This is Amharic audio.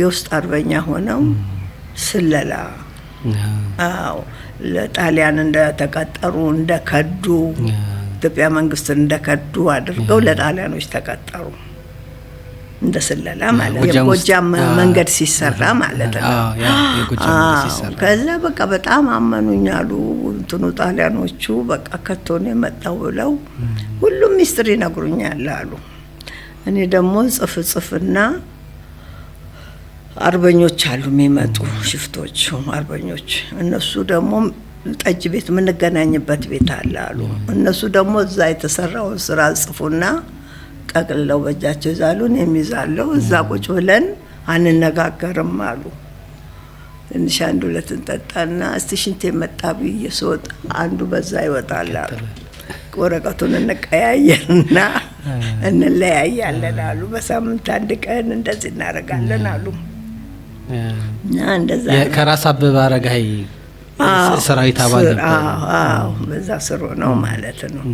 የውስጥ አርበኛ ሆነው ስለላ አዎ ለጣሊያን እንደተቀጠሩ እንደከዱ ኢትዮጵያ መንግስት እንደከዱ አድርገው ለጣሊያኖች ተቀጠሩ እንደ ስለላ ማለት የጎጃም መንገድ ሲሰራ ማለት ነው የጎጃም መንገድ ሲሰራ ከዛ በቃ በጣም አመኑኛሉ እንትኑ ጣሊያኖቹ በቃ ከቶኔ መጣው ብለው ሁሉም ሚስጥር ይነግሩኛል አሉ እኔ ደግሞ ጽፍና አርበኞች አሉ የሚመጡ ሽፍቶች አርበኞች እነሱ ደግሞ ጠጅ ቤት ምን ገናኝበት ቤት አለ አሉ እነሱ ደግሞ እዛ የተሰራው ስራ ጽፉና ቀቅልለው በእጃቸው ይዛሉን የሚዛለው እዛ ቁጭ ብለን አንነጋገርም አሉ ትንሽ አንዱ ለተንጠጣና እስቲ ሽንቴ መጣ በየሶጥ አንዱ በዛ ይወጣል አሉ ወረቀቱን እንቀያየርና እንለያያለን አሉ በሳምንት አንድ ቀን እንደዚህ እናረጋለን አሉ እንደዛ ከራስ አበበ አረጋይ ሰራዊት አባል ነበር በዛ ስሩ ነው ማለት ነው